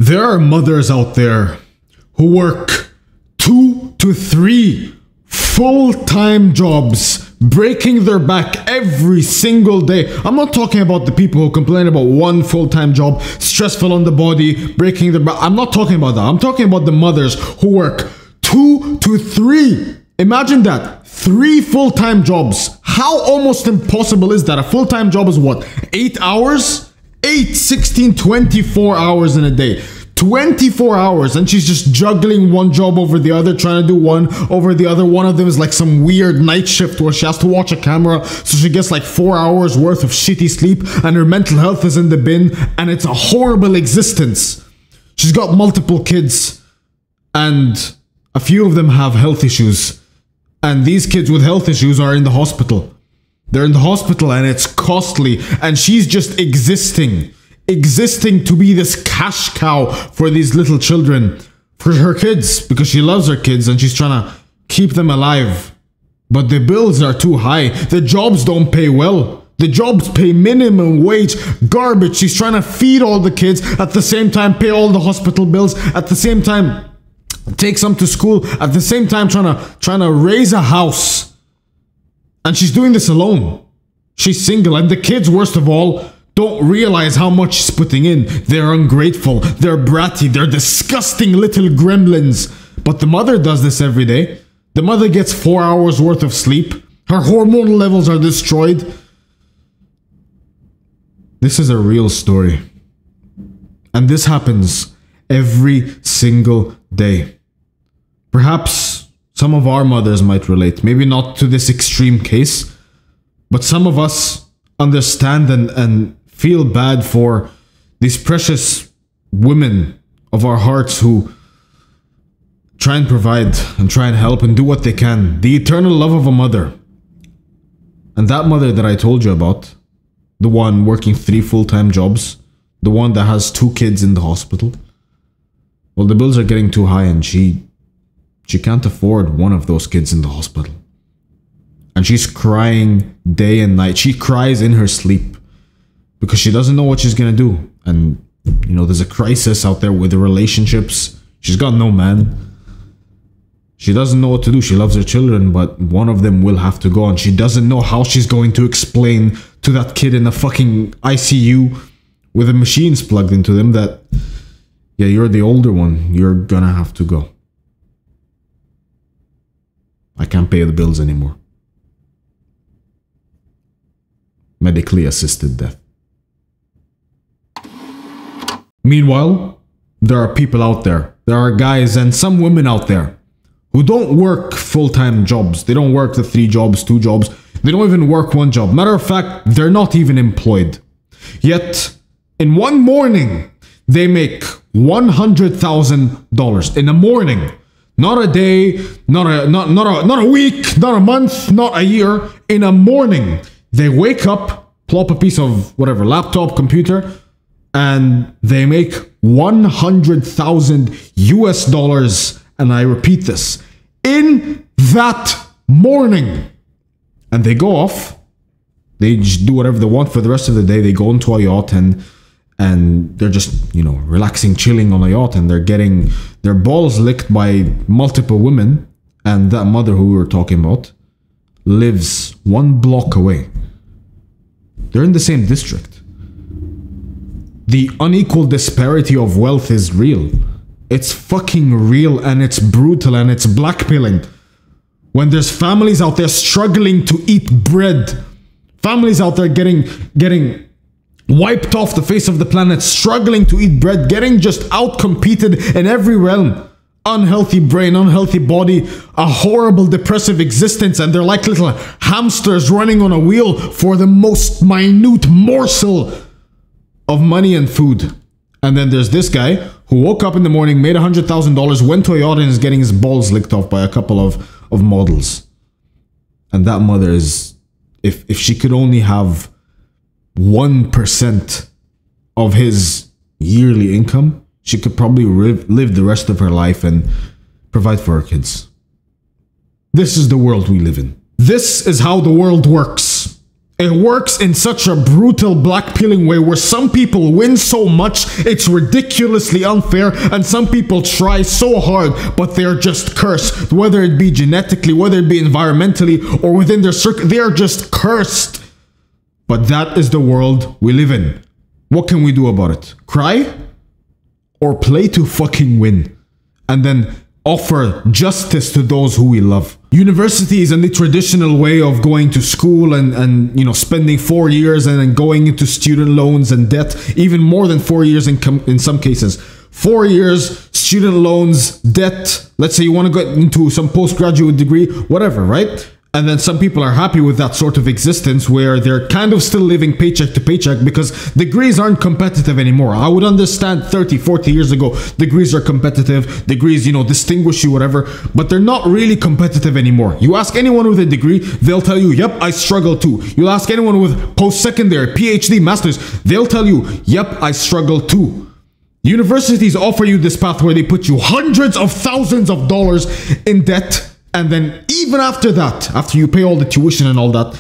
There are mothers out there who work 2 to 3 full-time jobs, breaking their back every single day. I'm not talking about the people who complain about one full-time job, stressful on the body, breaking their back. I'm not talking about that. I'm talking about the mothers who work 2 to 3. Imagine that. 3 full-time jobs. How almost impossible is that? A full-time job is what? 8 hours? 8, 16, 24 hours in a day. 24 hours, and she's just juggling one job over the other, trying to do one over the other. One of them is like some weird night shift where she has to watch a camera, so she gets like 4 hours worth of shitty sleep, and her mental health is in the bin, and it's a horrible existence. She's got multiple kids, and a few of them have health issues, and these kids with health issues are in the hospital. They're in the hospital, and it's costly, and she's just existing to be this cash cow for these little children, for her kids, because she loves her kids and she's trying to keep them alive. But the bills are too high. The jobs don't pay well. The jobs pay minimum wage, garbage. She's trying to feed all the kids, at the same time pay all the hospital bills, at the same time take some to school, at the same time trying to raise a house. And she's doing this alone. She's single, and the kids, worst of all, don't realize how much she's putting in. They're ungrateful, they're bratty, they're disgusting little gremlins. But the mother does this every day. The mother gets 4 hours worth of sleep. Her hormonal levels are destroyed. This is a real story. And this happens every single day. Perhaps some of our mothers might relate. Maybe not to this extreme case, but some of us understand and feel bad for these precious women of our hearts who try and provide and try and help and do what they can. The eternal love of a mother. And that mother that I told you about, the one working 3 full-time jobs, the one that has 2 kids in the hospital, well, the bills are getting too high, and she can't afford one of those kids in the hospital. And she's crying day and night. She cries in her sleep because she doesn't know what she's gonna do. And, you know, there's a crisis out there with the relationships. She's got no man. She doesn't know what to do. She loves her children, but one of them will have to go, and she doesn't know how she's going to explain to that kid in the fucking ICU with the machines plugged into them that, yeah, you're the older one. You're gonna have to go. I can't pay the bills anymore. Medically assisted death. Meanwhile, there are people out there. There are guys and some women out there who don't work full-time jobs. They don't work the 3 jobs, 2 jobs. They don't even work 1 job. Matter of fact, they're not even employed. Yet, in one morning, they make $100,000 in a morning. Not a day, not a week, not a month, not a year. In a morning, they wake up, pull up a piece of whatever, laptop, computer, and they make $100,000 US. And I repeat this, in that morning. And they go off. They just do whatever they want for the rest of the day. They go into a yacht and they're just, you know, relaxing, chilling on a yacht, and they're getting their balls licked by multiple women. And that mother who we were talking about lives 1 block away. They're in the same district. The unequal disparity of wealth is real. It's fucking real, and it's brutal, and it's blackpilling. When there's families out there struggling to eat bread, families out there getting wiped off the face of the planet, struggling to eat bread, getting just outcompeted in every realm. Unhealthy brain, unhealthy body, a horrible depressive existence, and they're like little hamsters running on a wheel for the most minute morsel of money and food. And then there's this guy who woke up in the morning, made $100,000, went to a yacht, and is getting his balls licked off by a couple of models. And that mother is, if she could only have 1% of his yearly income, she could probably live the rest of her life and provide for her kids. This is the world we live in. This is how the world works. It works in such a brutal black peeling way where some people win so much it's ridiculously unfair, and some people try so hard but they're just cursed, whether it be genetically, whether it be environmentally, or within their circle. They are just cursed. But that is the world we live in. What can we do about it? Cry? Or play to fucking win? And then offer justice to those who we love. University is in the traditional way of going to school and you know, spending 4 years and then going into student loans and debt, even more than 4 years in some cases. 4 years, student loans, debt. Let's say you want to go into some postgraduate degree, whatever, right? And then some people are happy with that sort of existence where they're kind of still living paycheck to paycheck because degrees aren't competitive anymore. I would understand 30, 40 years ago, degrees are competitive, degrees, you know, distinguish you, whatever, but they're not really competitive anymore. You ask anyone with a degree, they'll tell you, yep, I struggle too. You'll ask anyone with post-secondary, PhD, masters, they'll tell you, yep, I struggle too. Universities offer you this path where they put you hundreds of thousands of dollars in debt. And then even after that, after you pay all the tuition and all that,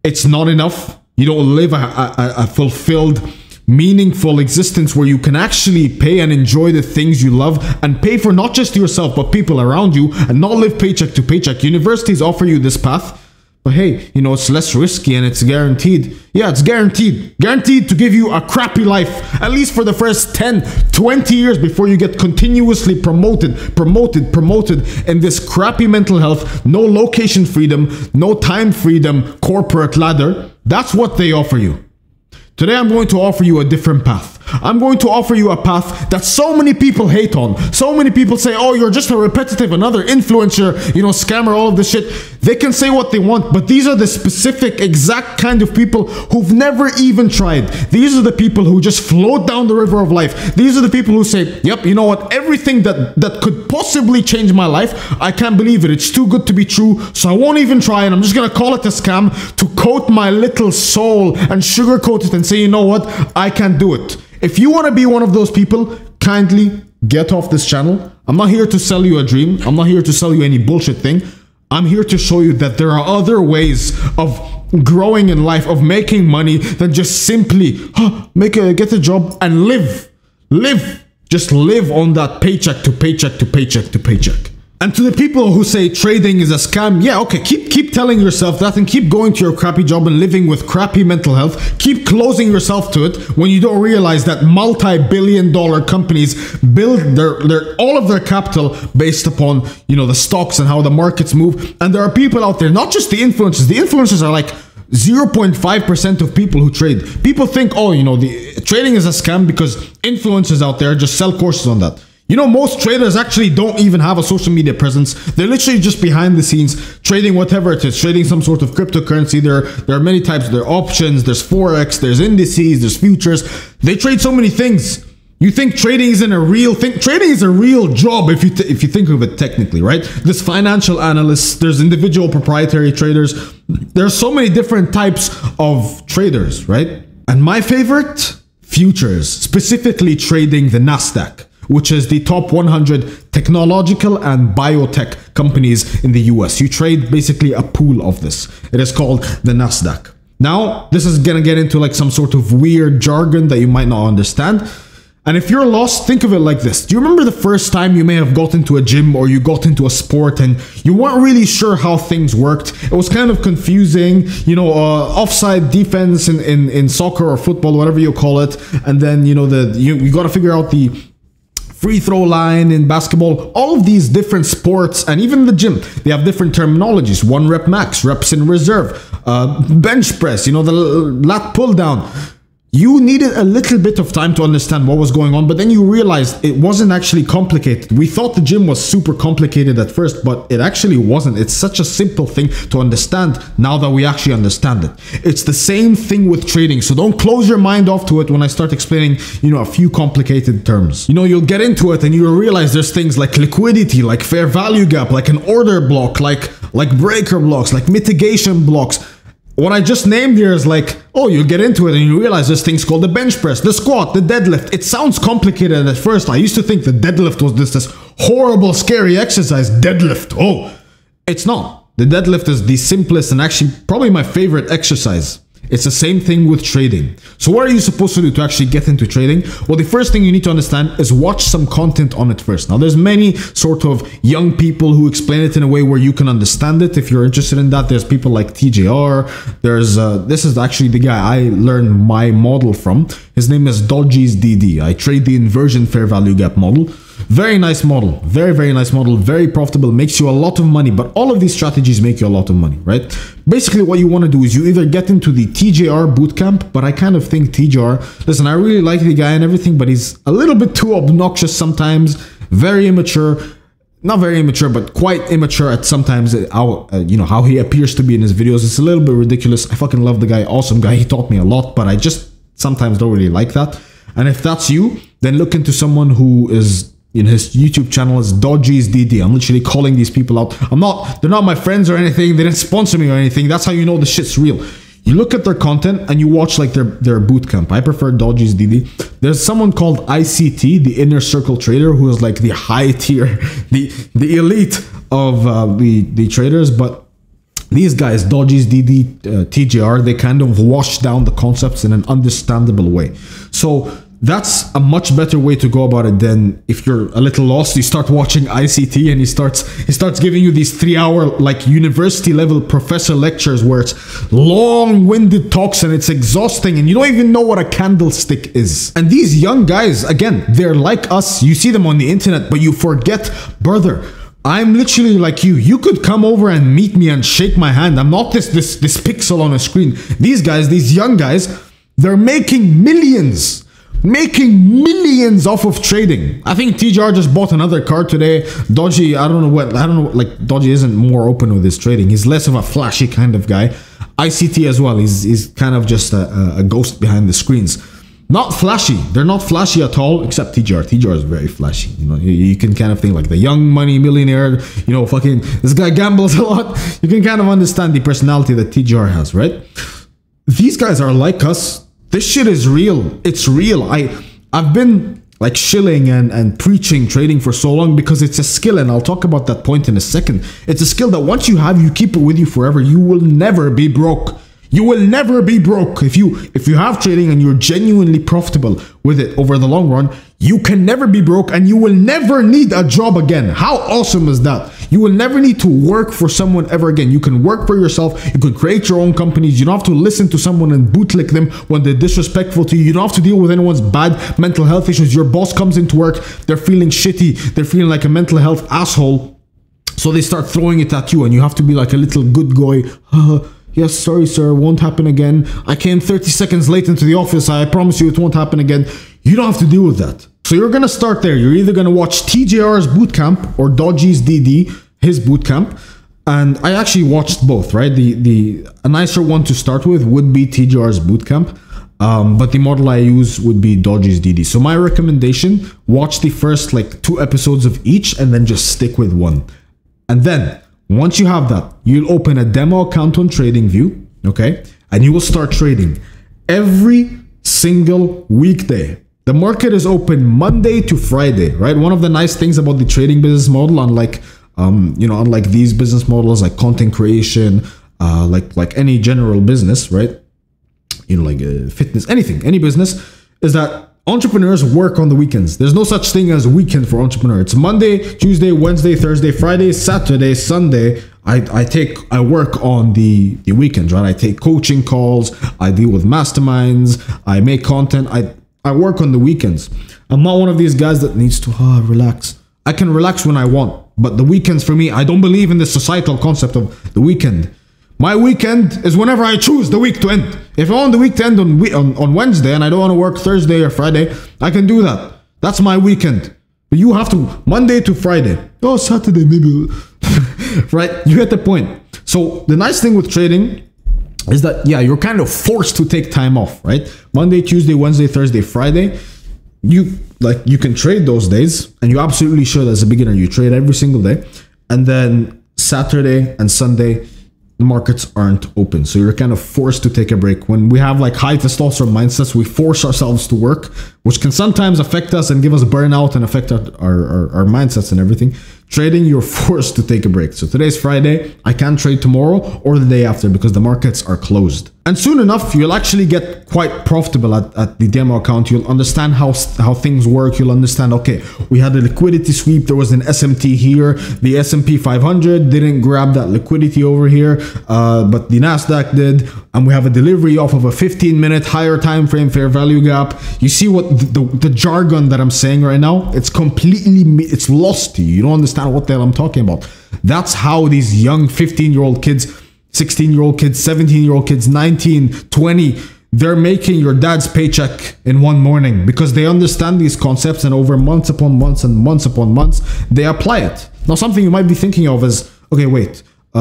it's not enough. You don't live a fulfilled, meaningful existence where you can actually pay and enjoy the things you love and pay for not just yourself, but people around you and not live paycheck to paycheck. Universities offer you this path. But hey, you know, it's less risky and it's guaranteed. Yeah, it's guaranteed. Guaranteed to give you a crappy life, at least for the first 10, 20 years before you get continuously promoted in this crappy mental health, no location freedom, no time freedom, corporate ladder. That's what they offer you. Today, I'm going to offer you a different path. I'm going to offer you a path that so many people hate on. So many people say, oh, you're just a repetitive, another influencer, you know, scammer, all of this shit. They can say what they want, but these are the specific, exact kind of people who've never even tried. These are the people who just float down the river of life. These are the people who say, yep, you know what, everything that could possibly change my life, I can't believe it. It's too good to be true, so I won't even try, and I'm just gonna call it a scam to coat my little soul and sugarcoat it and say, you know what, I can't do it. If you want to be one of those people, kindly get off this channel. I'm not here to sell you a dream. I'm not here to sell you any bullshit thing. I'm here to show you that there are other ways of growing in life, of making money than just simply get a job and live. Just live on that paycheck to paycheck to paycheck to paycheck. And to the people who say trading is a scam, yeah, okay, keep telling yourself that and keep going to your crappy job and living with crappy mental health. Keep closing yourself to it when you don't realize that multi-billion-dollar companies build all of their capital based upon, you know, the stocks and how the markets move. And there are people out there, not just the influencers. The influencers are like 0.5% of people who trade. People think, oh, you know, the trading is a scam because influencers out there just sell courses on that. You know, most traders actually don't even have a social media presence. They're literally just behind the scenes trading whatever it is, trading some sort of cryptocurrency. There are many types. There are options, there's Forex, there's indices, there's futures. They trade so many things. You think trading isn't a real thing? Trading is a real job if you think of it technically, right? There's financial analysts, there's individual proprietary traders. There's so many different types of traders, right? And my favorite, futures, specifically trading the Nasdaq, which is the top 100 technological and biotech companies in the US. You trade basically a pool of this. It is called the Nasdaq. Now, this is gonna get into like some sort of weird jargon that you might not understand. And if you're lost, think of it like this. Do you remember the first time you may have got into a gym or you got into a sport and you weren't really sure how things worked? It was kind of confusing, you know, offside defense in soccer or football, whatever you call it. And then, you know, you got to figure out the free throw line in basketball. All of these different sports and even the gym, they have different terminologies. 1 rep max, reps in reserve, bench press, you know, the lat pull down. You needed a little bit of time to understand what was going on, but then you realized it wasn't actually complicated. We thought the gym was super complicated at first, but it actually wasn't. It's such a simple thing to understand now that we actually understand it. It's the same thing with trading, so don't close your mind off to it when I start explaining, you know, a few complicated terms. You know, you'll get into it and you'll realize there's things like liquidity, like fair value gap, like an order block, like breaker blocks, like mitigation blocks. What I just named here is like, oh, you get into it and you realize there's things called the bench press, the squat, the deadlift. It sounds complicated at first. I used to think the deadlift was this horrible, scary exercise. Deadlift. Oh, it's not. The deadlift is the simplest and actually probably my favorite exercise. It's the same thing with trading. So what are you supposed to do to actually get into trading? Well, the first thing you need to understand is watch some content on it first. Now, there's many sort of young people who explain it in a way where you can understand it. If you're interested in that, there's people like TJR. This is actually the guy I learned my model from. His name is Dodgy's DD. I trade the inversion fair value gap model. Very nice model, very, very nice model, very profitable, makes you a lot of money, but all of these strategies make you a lot of money, right? Basically, what you want to do is you either get into the TJR bootcamp, but I kind of think TJR, listen, I really like the guy and everything, but he's a little bit too obnoxious sometimes, very immature, not very immature, but quite immature at sometimes how he appears to be in his videos. It's a little bit ridiculous. I fucking love the guy, awesome guy, he taught me a lot, but I just sometimes don't really like that. And if that's you, then look into someone who is, in his YouTube channel is Dodgy's DD. I'm literally calling these people out. They're not my friends or anything. They didn't sponsor me or anything. That's how you know the shit's real. You look at their content and you watch like their bootcamp. I prefer Dodgy's DD. There's someone called ICT, the inner circle trader, who is like the high tier, the elite of the traders. But these guys, Dodgy's DD, TJR, they kind of wash down the concepts in an understandable way. So that's a much better way to go about it than if you're a little lost, you start watching ICT and he starts giving you these 3-hour like university level professor lectures where it's long-winded talks and it's exhausting and you don't even know what a candlestick is. And these young guys, again, they're like us. You see them on the internet, but you forget, brother, I'm literally like you. You could come over and meet me and shake my hand. I'm not this pixel on a screen. These guys, these young guys, they're making millions off of trading. I think TJR just bought another car today. Dodgy, I don't know, like Dodgy isn't more open with his trading. He's less of a flashy kind of guy. ICT as well, he's kind of just a ghost behind the screens. Not flashy. They're not flashy at all, except TJR. TJR is very flashy. You know, you can kind of think like the young money millionaire, you know, fucking, this guy gambles a lot. You can kind of understand the personality that TJR has, right? These guys are like us. This shit is real. It's real. I've been like shilling and preaching trading for so long because it's a skill, and I'll talk about that point in a second. It's a skill that once you have, you keep it with you forever. You will never be broke. You will never be broke. If you have trading and you're genuinely profitable with it over the long run, you can never be broke and you will never need a job again. How awesome is that? You will never need to work for someone ever again. You can work for yourself. You can create your own companies. You don't have to listen to someone and bootlick them when they're disrespectful to you. You don't have to deal with anyone's bad mental health issues. Your boss comes into work, they're feeling shitty. They're feeling like a mental health asshole. So they start throwing it at you and you have to be like a little good guy. Yes, sorry, sir, won't happen again. I came 30 seconds late into the office. I promise you it won't happen again. You don't have to deal with that. So you're going to start there. You're either going to watch TJR's bootcamp or Dodgy's DD, his bootcamp. And I actually watched both, right? A nicer one to start with would be TJR's bootcamp. But the model I use would be Dodgy's DD. So my recommendation, watch the first like 2 episodes of each and then just stick with one. And then once you have that, you'll open a demo account on TradingView, okay? And you will start trading every single weekday. The market is open Monday to Friday, right? One of the nice things about the trading business model, unlike these business models like content creation, like any general business, right? You know, like fitness, anything, any business, is that entrepreneurs work on the weekends. There's no such thing as weekend for entrepreneur. It's Monday, Tuesday, Wednesday, Thursday, Friday, Saturday, Sunday. I work on the weekends, right? I take coaching calls. I deal with masterminds. I make content. I work on the weekends. I'm not one of these guys that needs to relax. I can relax when I want, but the weekends for me, I don't believe in the societal concept of the weekend. My weekend is whenever I choose the week to end. If I want the week to end on Wednesday and I don't want to work Thursday or Friday, I can do that. That's my weekend. But you have to, Monday to Friday. Oh, Saturday maybe. Right? You get the point. So the nice thing with trading is that, yeah, you're kind of forced to take time off, right? Monday, Tuesday, Wednesday, Thursday, Friday. You can trade those days, and you absolutely should as a beginner. You trade every single day. And then Saturday and Sunday, the markets aren't open, so you're kind of forced to take a break. When we have like high testosterone mindsets, we force ourselves to work. which can sometimes affect us and give us burnout and affect our mindsets and everything. Trading, you're forced to take a break. So today's Friday, I can't trade tomorrow or the day after because the markets are closed. And soon enough, you'll actually get quite profitable at the demo account. You'll understand how things work. You'll understand, okay, we had a liquidity sweep. There was an SMT here. The S&P 500 didn't grab that liquidity over here, but the NASDAQ did. And we have a delivery off of a 15-minute higher time frame fair value gap. You see what the jargon that I'm saying right now? It's completely, it's lost to you. You don't understand what the hell I'm talking about. That's how these young 15-year-old kids, 16-year-old kids, 17-year-old kids, 19, 20, they're making your dad's paycheck in one morning because they understand these concepts, and over months upon months and months upon months, they apply it. Now, something you might be thinking of is, okay, wait, do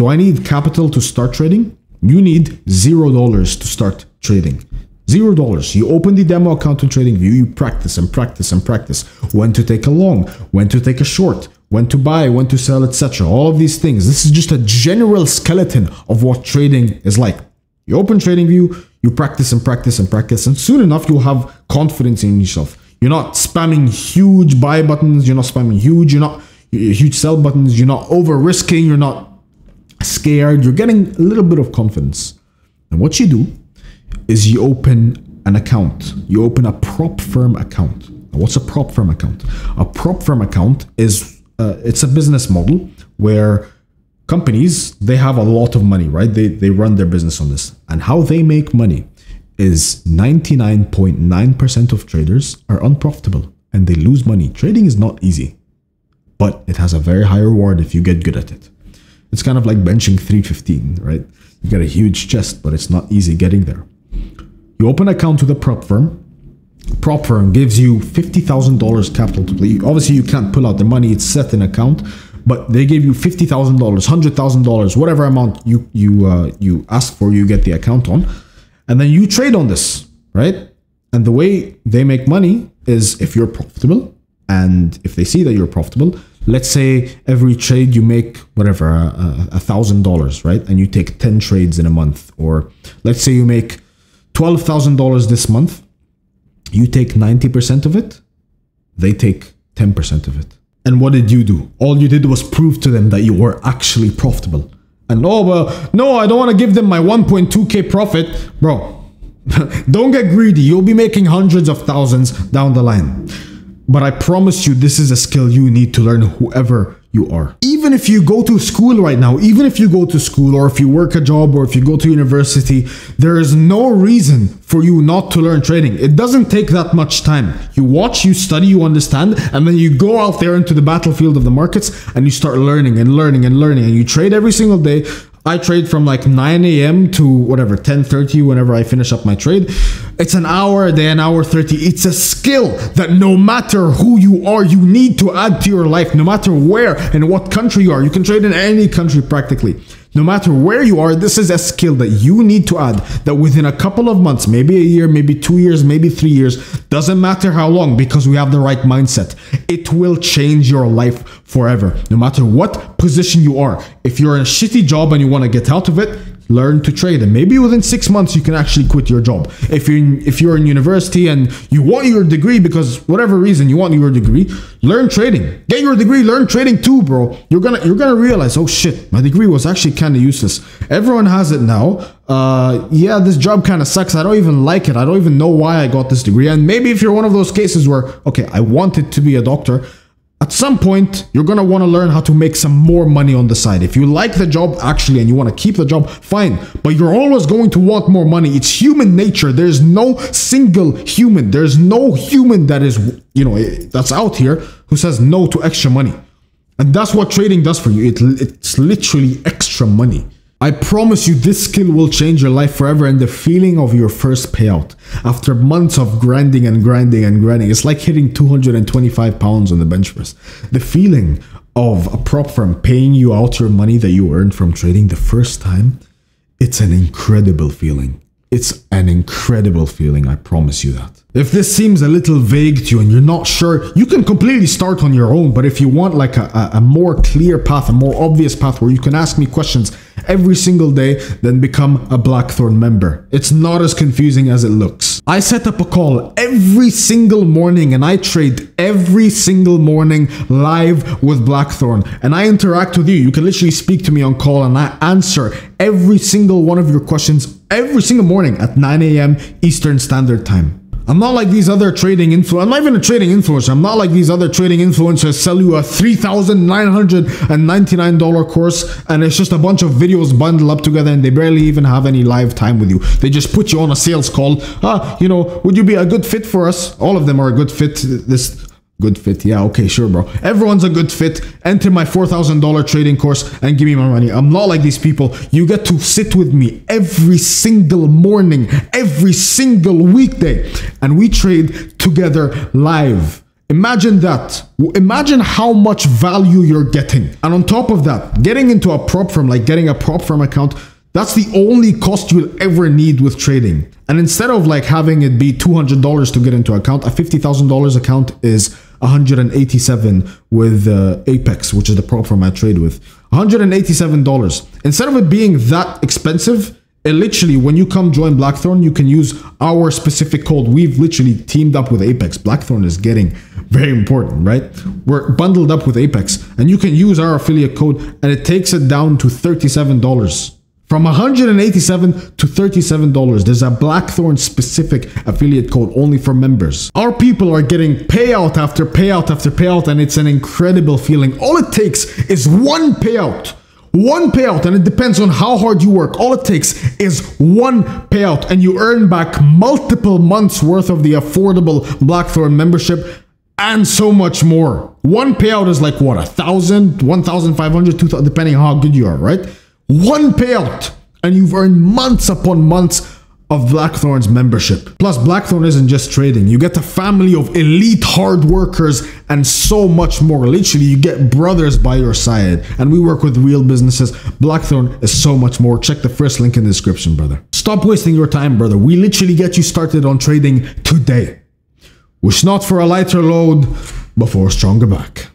I need capital to start trading? You need $0 to start trading. $0. You open the demo account on TradingView, you practice and practice and practice when to take a long, when to take a short, when to buy, when to sell, etc. All of these things. This is just a general skeleton of what trading is like. You open TradingView, you practice and practice and practice, and soon enough you'll have confidence in yourself. You're not spamming huge buy buttons, you're not spamming huge sell buttons, you're not over risking, you're not scared, you're getting a little bit of confidence. And what you do is you open an account. You open a prop firm account. Now, what's a prop firm account? A prop firm account is it's a business model where companies, they have a lot of money, right? They run their business on this. And how they make money is 99.9% of traders are unprofitable and they lose money. Trading is not easy, but it has a very high reward if you get good at it. It's kind of like benching 315, right? You get a huge chest, but it's not easy getting there. You open an account with a prop firm. Prop firm gives you $50,000 capital to play. Obviously, you can't pull out the money. It's set in account, but they give you $50,000, $100,000, whatever amount you ask for, you get the account on. And then you trade on this, right? And the way they make money is if you're profitable, and if they see that you're profitable, let's say every trade you make whatever, $1,000, right? And you take 10 trades in a month, or let's say you make $12,000 this month, you take 90% of it, they take 10% of it. And what did you do? All you did was prove to them that you were actually profitable. And oh, well, no, I don't want to give them my 1.2K profit. Bro, don't get greedy. You'll be making hundreds of thousands down the line. But I promise you, this is a skill you need to learn, whoever you are. Even if you go to school right now, even if you go to school, or if you work a job, or if you go to university, there is no reason for you not to learn trading. It doesn't take that much time. You watch, you study, you understand, and then you go out there into the battlefield of the markets and you start learning and learning and learning, and you trade every single day. I trade from like 9 a.m. to whatever, 10:30 whenever I finish up my trade. It's an hour a day, an hour 30. It's a skill that no matter who you are, you need to add to your life. No matter where and what country you are. You can trade in any country practically. No matter where you are, this is a skill that you need to add, that within a couple of months, maybe a year, maybe 2 years, maybe 3 years, doesn't matter how long, because we have the right mindset. It will change your life forever, no matter what position you are. If you're in a shitty job and you want to get out of it, learn to trade, and maybe within 6 months you can actually quit your job. If you're in university and you want your degree, because whatever reason you want your degree, learn trading. Get your degree, learn trading too, bro. You're gonna realize, oh shit, my degree was actually kind of useless. Everyone has it now. Yeah, this job kind of sucks. I don't even like it. I don't even know why I got this degree. And maybe if you're one of those cases where, okay, I wanted to be a doctor, at some point, you're going to want to learn how to make some more money on the side. If you like the job actually and you want to keep the job, fine. But you're always going to want more money. It's human nature. There's no single human. There's no human that is, that's out here who says no to extra money. And that's what trading does for you. It's literally extra money. I promise you this skill will change your life forever, and the feeling of your first payout after months of grinding and grinding and grinding, it's like hitting 225 pounds on the bench press. The feeling of a prop firm paying you out your money that you earned from trading the first time, it's an incredible feeling. It's an incredible feeling, I promise you that. If this seems a little vague to you and you're not sure, you can completely start on your own. But if you want like a more clear path, a more obvious path where you can ask me questions every single day, then become a Blackthorn member. It's not as confusing as it looks. I set up a call every single morning and I trade every single morning live with Blackthorn. And I interact with you. You can literally speak to me on call and I answer every single one of your questions every single morning at 9 a.m. Eastern Standard Time. I'm not like these other trading influencers. I'm not even a trading influencer. I'm not like these other trading influencers sell you a $3,999 course and it's just a bunch of videos bundled up together and they barely even have any live time with you. They just put you on a sales call. Would you be a good fit for us? All of them are a good fit. Good fit. Yeah, okay, sure, bro. Everyone's a good fit. Enter my $4,000 trading course and give me my money. I'm not like these people. You get to sit with me every single morning, every single weekday, and we trade together live. Imagine that. Imagine how much value you're getting. And on top of that, getting into a prop firm, like getting a prop firm account, that's the only cost you'll ever need with trading. And instead of like having it be $200 to get into an account, a $50,000 account is $187 with Apex, which is the prop firm I trade with. $187. Instead of it being that expensive, it literally, when you come join Blackthorn, you can use our specific code. We've literally teamed up with Apex. Blackthorn is getting very important, right? We're bundled up with Apex and you can use our affiliate code and it takes it down to $37. From $187 to $37, there's a Blackthorn specific affiliate code only for members. Our people are getting payout after payout after payout and it's an incredible feeling. All it takes is one payout. One payout, and it depends on how hard you work. All it takes is one payout and you earn back multiple months worth of the affordable Blackthorn membership and so much more. One payout is like what, 1,000, 1,500, 2,000, depending on how good you are, right? One payout and you've earned months upon months of Blackthorn's membership. Plus, Blackthorn isn't just trading. You get a family of elite hard workers and so much more. Literally, you get brothers by your side. And we work with real businesses. Blackthorn is so much more. Check the first link in the description, brother. Stop wasting your time, brother. We literally get you started on trading today. Wish not for a lighter load, but for a stronger back.